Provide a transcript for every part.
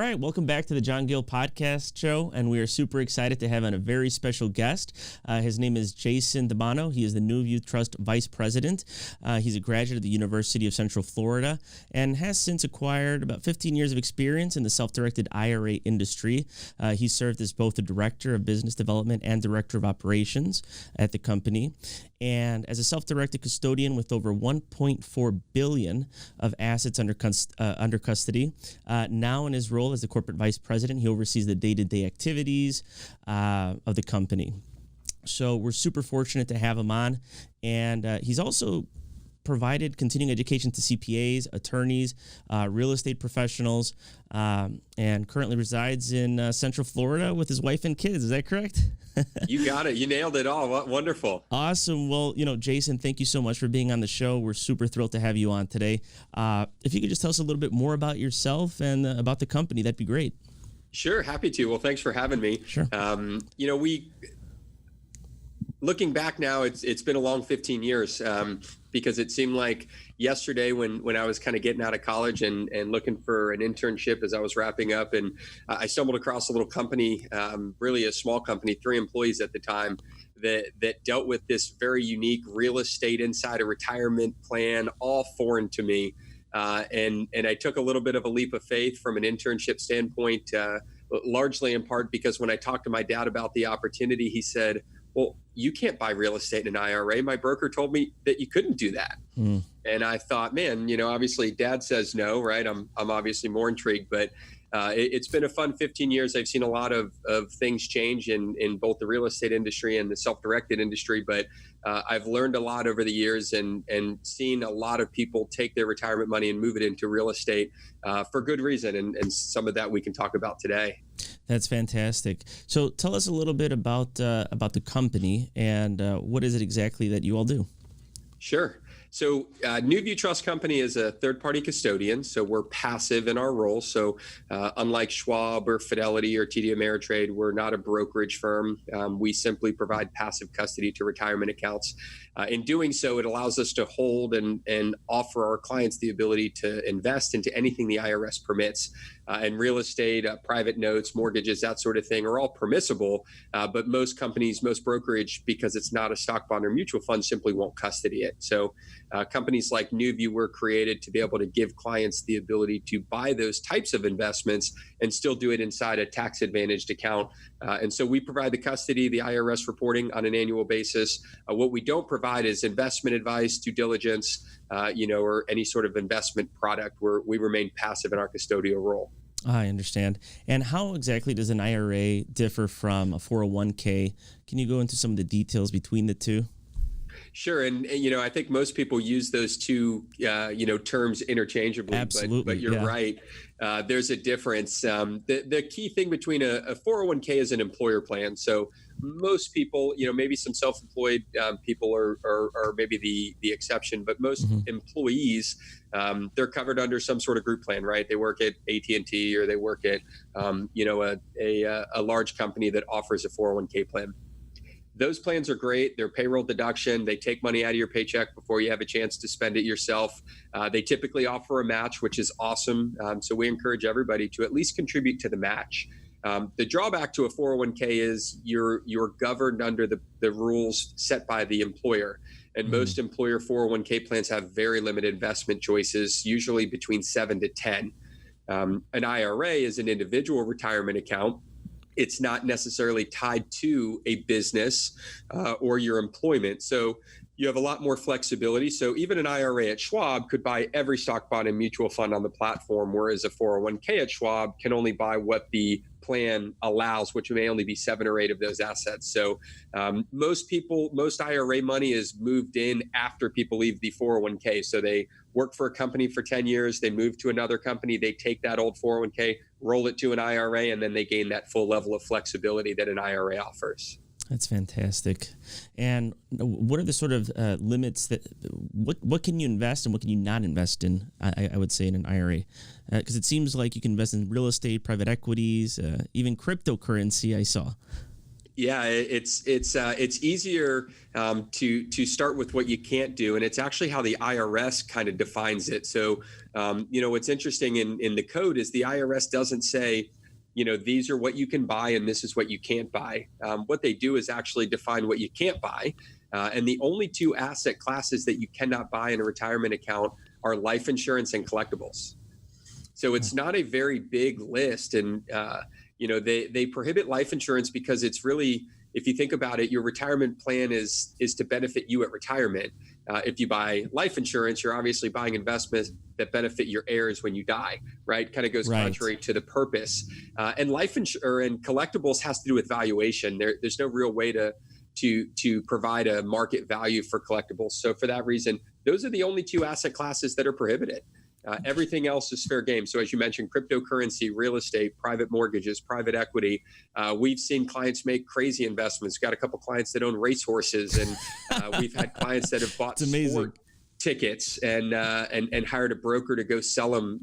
right, welcome back to the John Gill Podcast Show, and we are super excited to have on a very special guest. His name is Jason DeBono. He is the NuView Trust Vice President. He's a graduate of the University of Central Florida and has since acquired about 15 years of experience in the self-directed IRA industry. He served as both the Director of Business Development and Director of Operations at the company. And as a self-directed custodian with over $1.4 billion of assets under custody, now in his role as the corporate vice president, he oversees the day-to-day activities of the company. So we're super fortunate to have him on, and he's also provided continuing education to CPAs, attorneys, real estate professionals, and currently resides in Central Florida with his wife and kids. Is that correct? You got it. You nailed it all. Wonderful. Awesome. Well, Jason, thank you so much for being on the show. We're super thrilled to have you on today. If you could just tell us a little bit more about yourself and about the company, that'd be great. Sure. Happy to. Well, thanks for having me. Sure. Looking back now, it's been a long 15 years because it seemed like yesterday when I was kind of getting out of college and looking for an internship as I was wrapping up, and I stumbled across a little company, really a small company, 3 employees at the time, that dealt with this very unique real estate inside a retirement plan, all foreign to me. And I took a little bit of a leap of faith from an internship standpoint, largely in part because when I talked to my dad about the opportunity, he said, well, you can't buy real estate in an IRA. My broker told me that you couldn't do that. And I thought, man, obviously dad says no, right? I'm obviously more intrigued, but it's been a fun 15 years. I've seen a lot of things change in both the real estate industry and the self-directed industry, but I've learned a lot over the years and seen a lot of people take their retirement money and move it into real estate for good reason. And some of that we can talk about today. That's fantastic. So tell us a little bit about the company and what is it exactly that you all do? Sure. So NuView Trust Company is a third-party custodian, so we're passive in our role. So unlike Schwab or Fidelity or TD Ameritrade, we're not a brokerage firm. We simply provide passive custody to retirement accounts. In doing so, it allows us to hold and offer our clients the ability to invest into anything the IRS permits. And real estate, private notes, mortgages, that sort of thing are all permissible. But most companies, most brokerage, because it's not a stock, bond, or mutual fund, simply won't custody it. So companies like NuView were created to be able to give clients the ability to buy those types of investments and still do it inside a tax-advantaged account. And so we provide the custody, the IRS reporting on an annual basis. What we don't provide is investment advice, due diligence, or any sort of investment product where we remain passive in our custodial role. I understand. And how exactly does an IRA differ from a 401k? Can you go into some of the details between the two? Sure. And I think most people use those two, terms interchangeably. Absolutely. But you're right. There's a difference. The key thing between a 401k is an employer plan. So most people, maybe some self-employed people are maybe the exception, but most employees, they're covered under some sort of group plan, right? They work at AT&T or they work at, a large company that offers a 401k plan. Those plans are great. They're payroll deduction. They take money out of your paycheck before you have a chance to spend it yourself. They typically offer a match, which is awesome. So we encourage everybody to at least contribute to the match. The drawback to a 401k is you're governed under the rules set by the employer. And most employer 401k plans have very limited investment choices, usually between 7 to 10. An IRA is an individual retirement account. It's not necessarily tied to a business or your employment. So you have a lot more flexibility. So even an IRA at Schwab could buy every stock, bond, and mutual fund on the platform, whereas a 401k at Schwab can only buy what the plan allows, which may only be 7 or 8 of those assets. So most IRA money is moved in after people leave the 401k. So they work for a company for 10 years, they move to another company, they take that old 401k, roll it to an IRA, and then they gain that full level of flexibility that an IRA offers. That's fantastic. And what are the sort of limits that what can you invest and what can you not invest in? I would say in an IRA, because it seems like you can invest in real estate, private equities, even cryptocurrency. I saw. Yeah, it's easier to start with what you can't do, and it's actually how the IRS kind of defines it. So, what's interesting in the code is the IRS doesn't say, these are what you can buy and this is what you can't buy. What they do is actually define what you can't buy, and the only two asset classes that you cannot buy in a retirement account are life insurance and collectibles. So it's not a very big list, and they prohibit life insurance because it's really, if you think about it, your retirement plan is to benefit you at retirement. If you buy life insurance, you're obviously buying investments that benefit your heirs when you die, right? Kind of goes contrary to the purpose. And life insurance and collectibles has to do with valuation. There's no real way to provide a market value for collectibles. So for that reason, those are the only two asset classes that are prohibited. Everything else is fair game. So as you mentioned, cryptocurrency, real estate, private mortgages, private equity. We've seen clients make crazy investments. Got a couple clients that own racehorses, and we've had clients that have bought sport tickets and hired a broker to go sell them,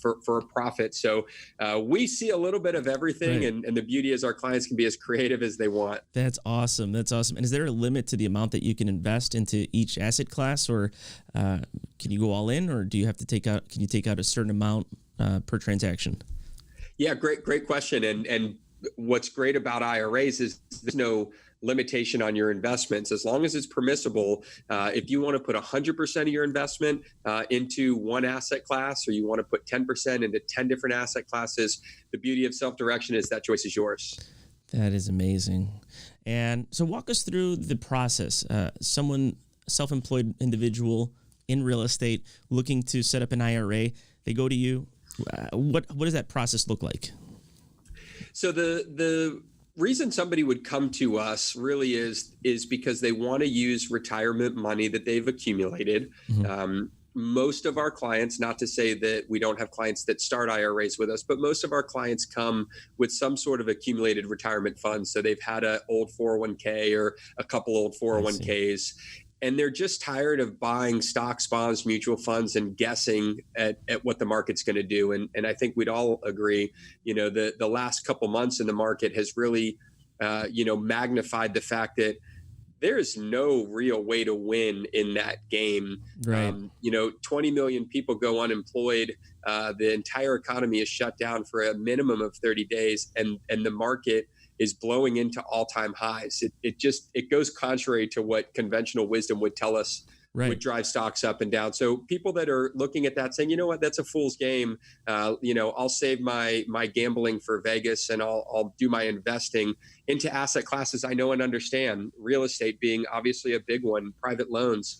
for a profit. So we see a little bit of everything, and the beauty is our clients can be as creative as they want. That's awesome. That's awesome. And is there a limit to the amount that you can invest into each asset class, or can you go all in, or do you have to can you take out a certain amount per transaction? Yeah, great question. And what's great about IRAs is there's no limitation on your investments. As long as it's permissible, if you want to put 100% of your investment into one asset class, or you want to put 10% into 10 different asset classes, the beauty of self-direction is that choice is yours. That is amazing. And so walk us through the process. Someone, self-employed individual in real estate looking to set up an IRA, they go to you. What does that process look like? So the reason somebody would come to us really is because they want to use retirement money that they've accumulated. Mm-hmm. Most of our clients, not to say that we don't have clients that start IRAs with us, but most of our clients come with some sort of accumulated retirement fund. So they've had an old 401k or a couple old 401ks. And they're just tired of buying stocks, bonds, mutual funds, and guessing at what the market's going to do. And I think we'd all agree, the last couple months in the market has really, magnified the fact that there is no real way to win in that game. Right. 20 million people go unemployed. The entire economy is shut down for a minimum of 30 days, and the market is blowing into all-time highs. It goes contrary to what conventional wisdom would tell us would drive stocks up and down. So people that are looking at that saying, you know what, that's a fool's game. I'll save my gambling for Vegas, and I'll do my investing into asset classes I know and understand. Real estate being obviously a big one, private loans,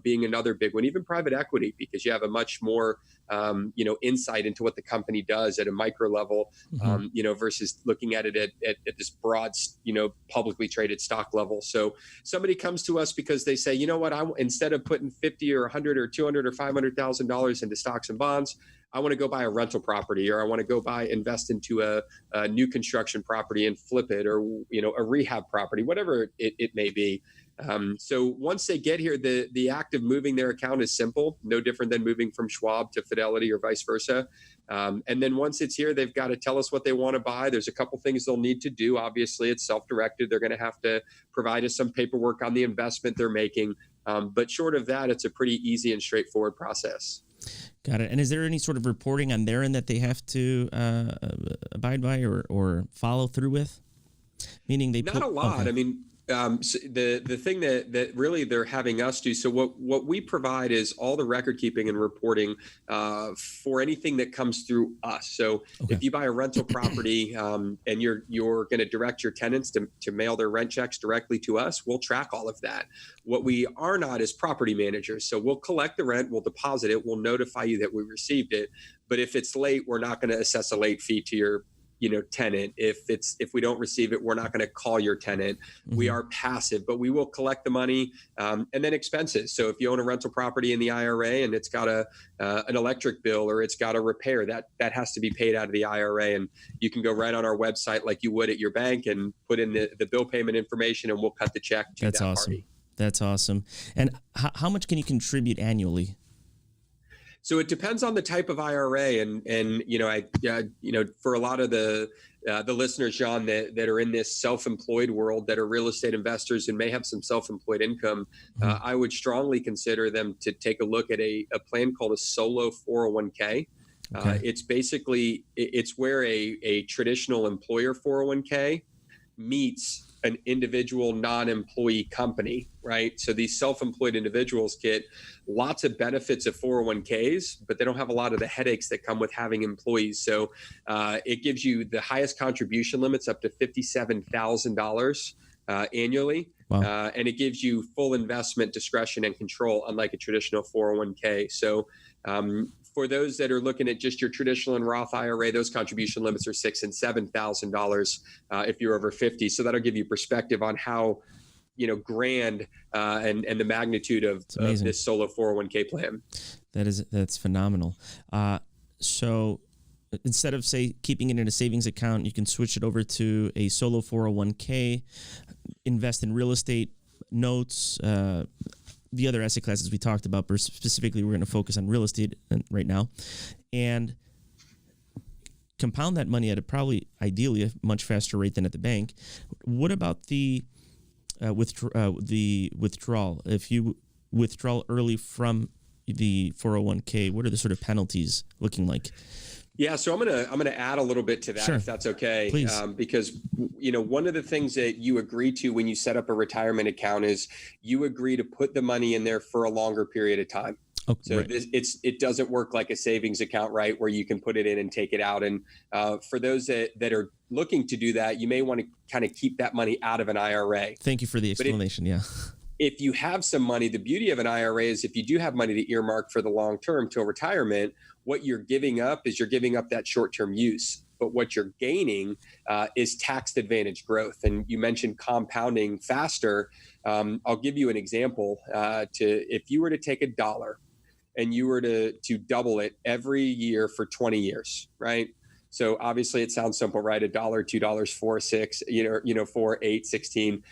being another big one, even private equity, because you have a much more, insight into what the company does at a micro level, versus looking at it at this broad, publicly traded stock level. So somebody comes to us because they say, you know what, instead of putting 50 or 100 or 200 or $500,000 into stocks and bonds, I want to go buy a rental property, or I want to go invest into a new construction property and flip it, or, a rehab property, whatever it may be. So once they get here, the act of moving their account is simple, no different than moving from Schwab to Fidelity or vice versa. And then once it's here, they've got to tell us what they want to buy. There's a couple things they'll need to do. Obviously, it's self-directed. They're going to have to provide us some paperwork on the investment they're making. But short of that, it's a pretty easy and straightforward process. Got it. And is there any sort of reporting on their end that they have to abide by or follow through with? Meaning not a lot. Okay. I mean, so the thing that really they're having us do. So what we provide is all the record keeping and reporting for anything that comes through us. So if you buy a rental property and you're going to direct your tenants to mail their rent checks directly to us, we'll track all of that. What we are not is property managers. So we'll collect the rent, we'll deposit it, we'll notify you that we received it. But if it's late, we're not going to assess a late fee to your tenant. If we don't receive it, we're not going to call your tenant. Mm-hmm. We are passive, but we will collect the money and then expenses. So if you own a rental property in the IRA and it's got an electric bill or it's got a repair, that has to be paid out of the IRA. And you can go right on our website like you would at your bank and put in the bill payment information, and we'll cut the check to That's that awesome. Party. That's awesome. And how much can you contribute annually? So it depends on the type of IRA, and for a lot of the the listeners, John, that are in this self-employed world, that are real estate investors and may have some self-employed income, I would strongly consider them to take a look at a plan called a solo 401k. Okay. It's where a traditional employer 401k meets an individual non-employee company, right? So these self-employed individuals get lots of benefits of 401ks, but they don't have a lot of the headaches that come with having employees. So it gives you the highest contribution limits up to $57,000 annually. Wow. And it gives you full investment discretion and control, unlike a traditional 401k. So for those that are looking at just your traditional and Roth IRA, those contribution limits are $6,000 and $7,000 if you're over 50. So that'll give you perspective on how, grand and the magnitude of this solo 401k plan. That's phenomenal. So instead of keeping it in a savings account, you can switch it over to a solo 401k, invest in real estate, notes, the other asset classes we talked about, but specifically we're going to focus on real estate right now, and compound that money at ideally a much faster rate than at the bank. What about the withdrawal? If you withdraw early from the 401k, what are the sort of penalties looking like? Yeah, so I'm gonna add a little bit to that, sure, if that's okay. Please. Because one of the things that you agree to when you set up a retirement account is you agree to put the money in there for a longer period of time. Oh, so right. It doesn't work like a savings account, right, where you can put it in and take it out. And for those that are looking to do that, you may want to kind of keep that money out of an IRA. Thank you for the explanation. If you have some money, the beauty of an IRA is if you do have money to earmark for the long term till retirement, what you're giving up is you're giving up that short-term use. But what you're gaining is tax advantage growth. And you mentioned compounding faster. I'll give you an example. If you were to take $1 and you were to double it every year for 20 years, right? So obviously it sounds simple, right? $1, $2, $4, $6, 4, 8, 16.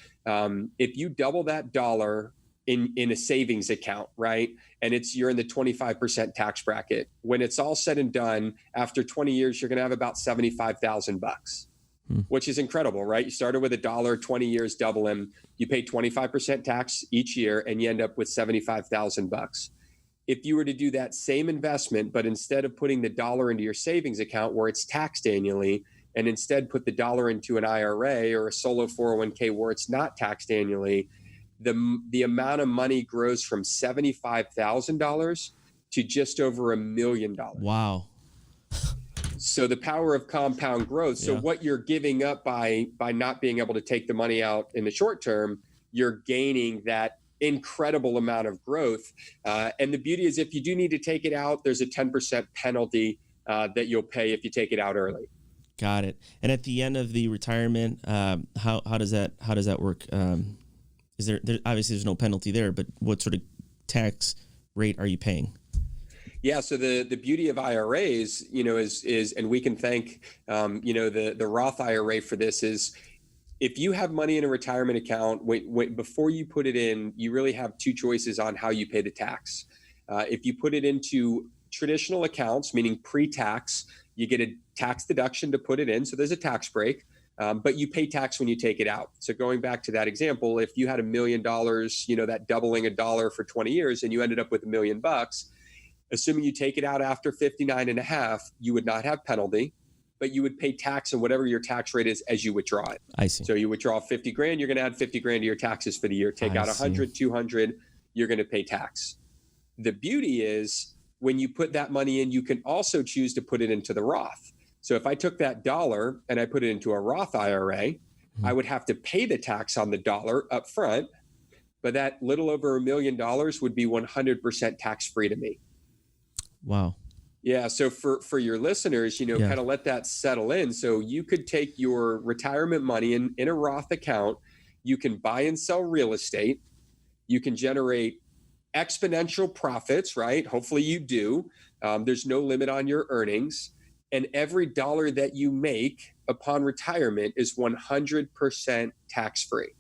If you double that dollar in a savings account, right? And you're in the 25% tax bracket. When it's all said and done, after 20 years, you're going to have about $75,000, which is incredible, right? You started with $1, 20 years, double them. You pay 25% tax each year, and you end up with $75,000. If you were to do that same investment, but instead of putting the dollar into your savings account where it's taxed annually, and instead put the dollar into an IRA or a solo 401k where it's not taxed annually, the amount of money grows from $75,000 to just over $1 million. Wow. So the power of compound growth. So what you're giving up by not being able to take the money out in the short term, you're gaining that incredible amount of growth. And the beauty is if you do need to take it out, there's a 10% penalty that you'll pay if you take it out early. Got it. And at the end of the retirement, how does that work? Is there obviously there's no penalty there, but what sort of tax rate are you paying? Yeah, so the beauty of IRAs, is and we can thank the Roth IRA for this, is if you have money in a retirement account, before you put it in, you really have two choices on how you pay the tax. If you put it into traditional accounts, meaning pre-tax, you get a tax deduction to put it in, so there's a tax break. But you pay tax when you take it out. So going back to that example, if you had $1 million, that doubling $1 for 20 years, and you ended up with $1 million, assuming you take it out after 59 and a half, you would not have penalty, but you would pay tax on whatever your tax rate is as you withdraw it. I see. So you withdraw 50 grand, you're going to add 50 grand to your taxes for the year. Take out 100, 200, you're going to pay tax. The beauty is when you put that money in, you can also choose to put it into the Roth. So if I took that dollar and I put it into a Roth IRA, I would have to pay the tax on the dollar up front, but that little over $1 million would be 100% tax-free to me. Wow. Yeah. So for your listeners, kind of let that settle in. So you could take your retirement money in a Roth account. You can buy and sell real estate. You can generate exponential profits, right? Hopefully you do. There's no limit on your earnings. And every dollar that you make upon retirement is 100% tax-free.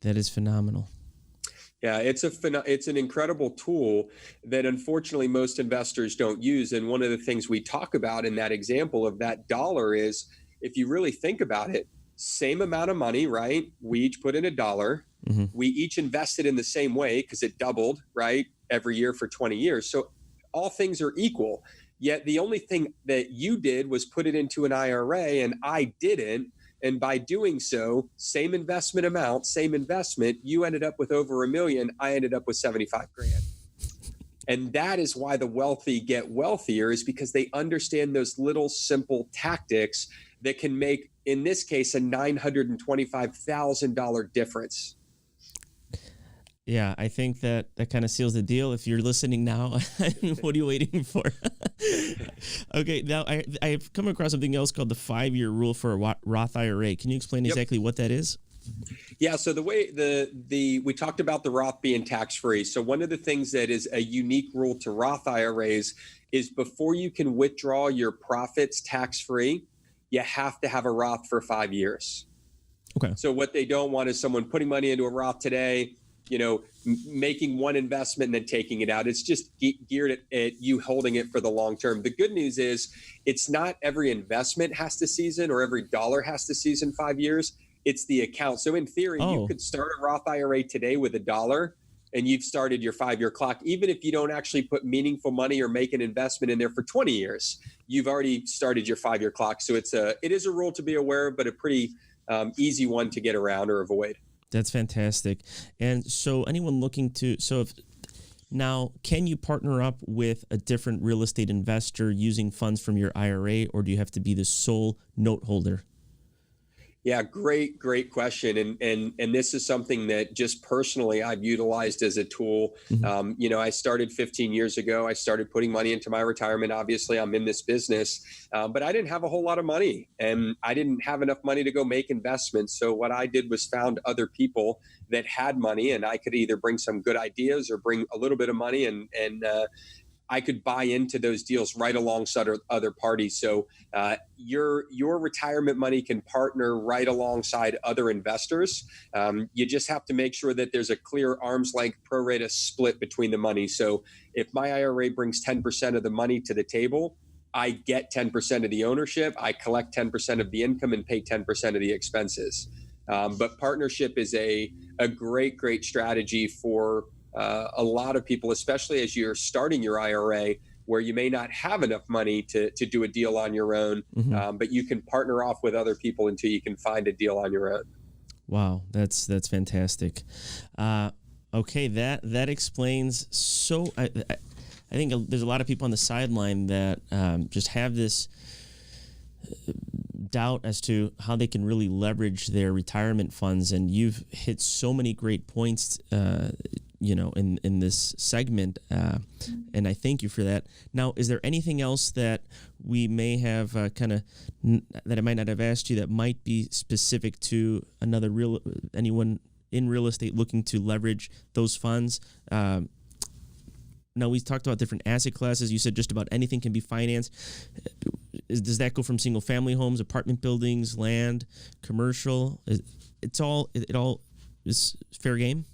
That is phenomenal. Yeah, it's an incredible tool that unfortunately most investors don't use. And one of the things we talk about in that example of that dollar is if you really think about it, same amount of money, right? We each put in $1. We each invested in the same way because it doubled, right, every year for 20 years. So all things are equal. Yet the only thing that you did was put it into an IRA and I didn't. And by doing so, same investment amount, same investment, you ended up with over $1 million. I ended up with 75 grand. And that is why the wealthy get wealthier, is because they understand those little simple tactics that can make, in this case, a $925,000 difference. Yeah, I think that kind of seals the deal. If you're listening now, what are you waiting for? Okay, now I've come across something else called the 5-year rule for a Roth IRA. Can you explain exactly what that is? Yeah, so the way we talked about the Roth being tax-free. So one of the things that is a unique rule to Roth IRAs is before you can withdraw your profits tax-free, you have to have a Roth for 5 years. Okay. So what they don't want is someone putting money into a Roth today, making one investment and then taking it out. It's just geared at you holding it for the long term. The good news is it's not every investment has to season or every dollar has to season 5 years. It's the account. So in theory, you could start a Roth IRA today with $1 and you've started your 5-year clock. Even if you don't actually put meaningful money or make an investment in there for 20 years, you've already started your 5-year clock. So it is a rule to be aware of, but a pretty easy one to get around or avoid. That's fantastic. And so anyone looking to, now, can you partner up with a different real estate investor using funds from your IRA, or do you have to be the sole note holder? Yeah, great question. And this is something that just personally I've utilized as a tool. I started 15 years ago. I started putting money into my retirement. Obviously, I'm in this business, but I didn't have a whole lot of money and I didn't have enough money to go make investments. So what I did was found other people that had money, and I could either bring some good ideas or bring a little bit of money, and I could buy into those deals right alongside other parties. So your retirement money can partner right alongside other investors. You just have to make sure that there's a clear arm's length pro rata split between the money. So if my IRA brings 10% of the money to the table, I get 10% of the ownership. I collect 10% of the income and pay 10% of the expenses. But partnership is a great strategy for a lot of people, especially as you're starting your IRA, where you may not have enough money to do a deal on your own, but you can partner off with other people until you can find a deal on your own. Wow, that's fantastic. Okay, that explains. So I think there's a lot of people on the sideline that just have this doubt as to how they can really leverage their retirement funds, and you've hit so many great points in this segment, and I thank you for that. Now, is there anything else that we may have that I might not have asked you that might be specific to anyone in real estate looking to leverage those funds? Now, we talked about different asset classes. You said just about anything can be financed. Does that go from single family homes, apartment buildings, land, commercial? It all is fair game?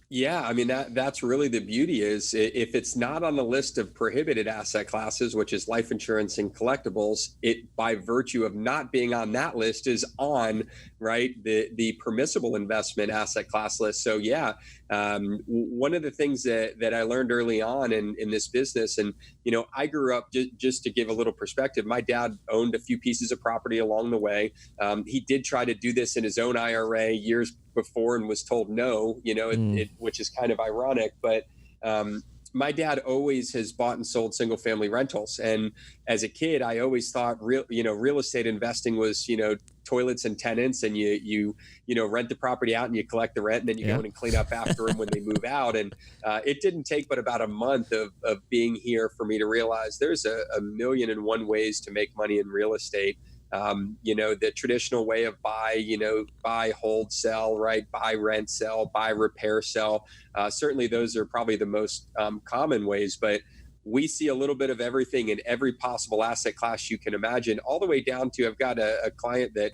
Yeah, I mean, that's really the beauty is if it's not on the list of prohibited asset classes, which is life insurance and collectibles, it by virtue of not being on that list is on, right, the permissible investment asset class list. So yeah, one of the things that I learned early on in this business, and I grew up, just to give a little perspective, my dad owned a few pieces of property along the way. He did try to do this in his own IRA years before and was told no, which is kind of ironic, but my dad always has bought and sold single family rentals. And as a kid, I always thought real estate investing was, toilets and tenants, and you rent the property out and you collect the rent, and then you go in and clean up after them when they move out. And it didn't take but about a month of being here for me to realize there's a million and one ways to make money in real estate. The traditional way of buy, hold, sell, right? Buy, rent, sell, buy, repair, sell. Certainly those are probably the most common ways, but we see a little bit of everything in every possible asset class you can imagine, all the way down to, I've got a client that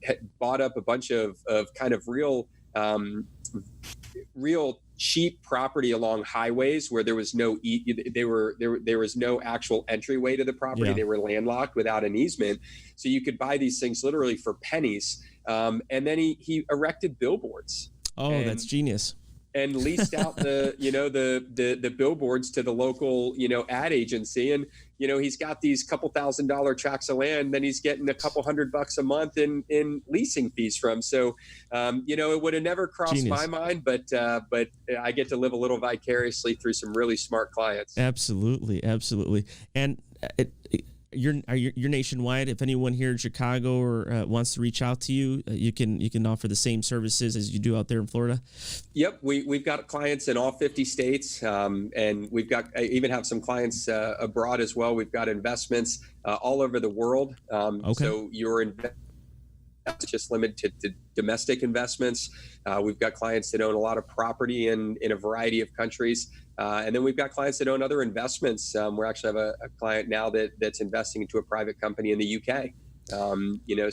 had bought up a bunch of kind of real real cheap property along highways where there was no there was no actual entryway to the property. Yeah. They were landlocked without an easement, so you could buy these things literally for pennies. And then he erected billboards. Oh, that's genius. And leased out the billboards to the local ad agency, and he's got these couple $1,000 tracts of land, then he's getting a couple $100 a month in leasing fees from. So it would have never crossed my mind, but I get to live a little vicariously through some really smart clients. Absolutely, and you're nationwide. If anyone here in Chicago or wants to reach out to you, you can offer the same services as you do out there in Florida. Yep, we've got clients in all 50 states, and I even have some clients abroad as well. We've got investments all over the world. So your investment is just limited to domestic investments. We've got clients that own a lot of property in a variety of countries. And then we've got clients that own other investments. We actually have a client now that's investing into a private company in the UK.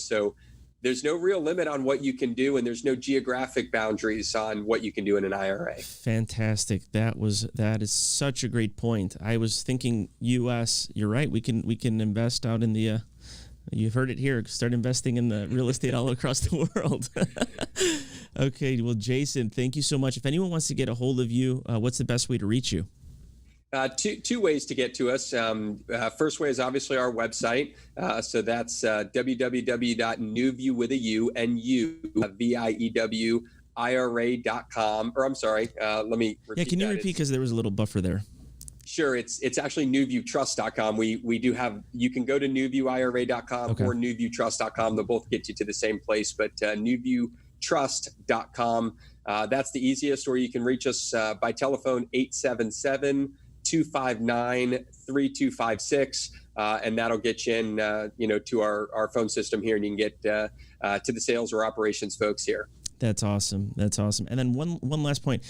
So there's no real limit on what you can do, and there's no geographic boundaries on what you can do in an IRA. Fantastic. That is such a great point. I was thinking U.S. You're right. We can invest out in the. You've heard it here. Start investing in the real estate all across the world. Okay. Well, Jason, thank you so much. If anyone wants to get a hold of you, what's the best way to reach you? Two ways to get to us. First way is obviously our website. So that's www.nuview with a U, NuView IRA.com. Or I'm sorry, let me repeat. Yeah, can you repeat, because there was a little buffer there? Sure. It's actually NuViewTrust.com. We do have, you can go to NuViewIRA.com or NuViewTrust.com. They'll both get you to the same place, but NuViewTrust.com. That's the easiest, or you can reach us by telephone 877-259-3256. And that'll get you in, to our phone system here, and you can get to the sales or operations folks here. That's awesome. And then one last point: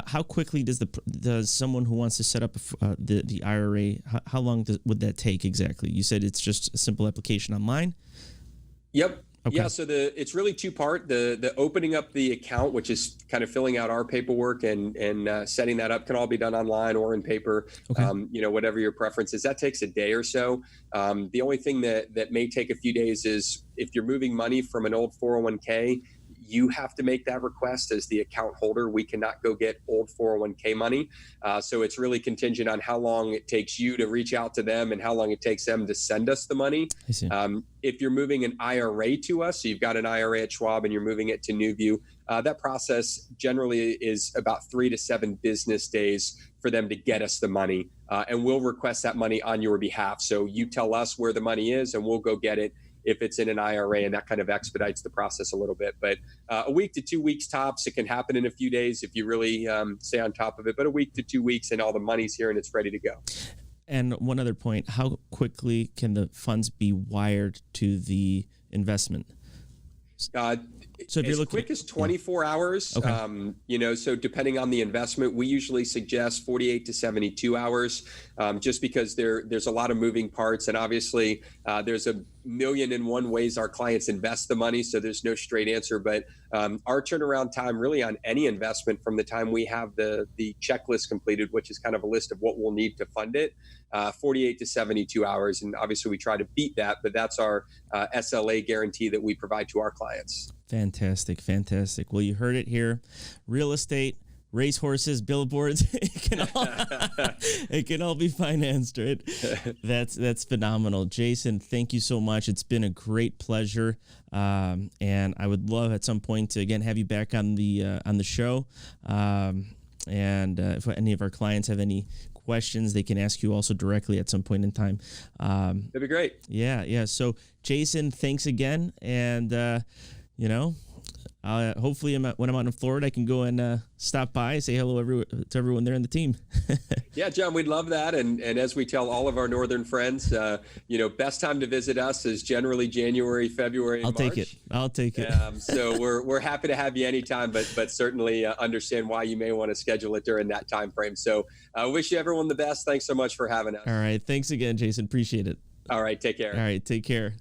how quickly does someone who wants to set up the IRA? How long would that take exactly? You said it's just a simple application online. Yep. Okay. Yeah. So it's really two-part. The opening up the account, which is kind of filling out our paperwork and setting that up, can all be done online or in paper. Okay. Whatever your preference is. That takes a day or so. The only thing that may take a few days is if you're moving money from an old 401k. You have to make that request as the account holder. We cannot go get old 401k money. So it's really contingent on how long it takes you to reach out to them and how long it takes them to send us the money. I see. If you're moving an IRA to us, so you've got an IRA at Schwab and you're moving it to NuView, that process generally is about 3 to 7 business days for them to get us the money. And we'll request that money on your behalf. So you tell us where the money is and we'll go get it if it's in an IRA, and that kind of expedites the process a little bit. But a week to 2 weeks tops. It can happen in a few days if you really stay on top of it. But a week to 2 weeks and all the money's here and it's ready to go. And one other point: how quickly can the funds be wired to the investment? So if you're looking quick as 24 hours, Okay. So depending on the investment, we usually suggest 48 to 72 hours, just because there's a lot of moving parts. And obviously there's a million and one ways our clients invest the money. So there's no straight answer, but our turnaround time really on any investment from the time we have the checklist completed, which is kind of a list of what we'll need to fund it, 48 to 72 hours. And obviously we try to beat that, but that's our SLA guarantee that we provide to our clients. Fantastic. Well, you heard it here. Real estate, racehorses, billboards, it can all be financed, right? That's phenomenal. Jason, thank you so much. It's been a great pleasure. And I would love at some point to again have you back on the show. And if any of our clients have any questions, they can ask you also directly at some point in time. That'd be great. Yeah. So Jason, thanks again. And, hopefully when I'm out in Florida, I can go and stop by, say hello to everyone there on the team. Yeah, John, we'd love that. And as we tell all of our northern friends, best time to visit us is generally January, February, and March. I'll take it. So we're happy to have you anytime, but certainly understand why you may want to schedule it during that time frame. So I wish you everyone the best. Thanks so much for having us. All right. Thanks again, Jason. Appreciate it. All right. Take care. All right. Take care.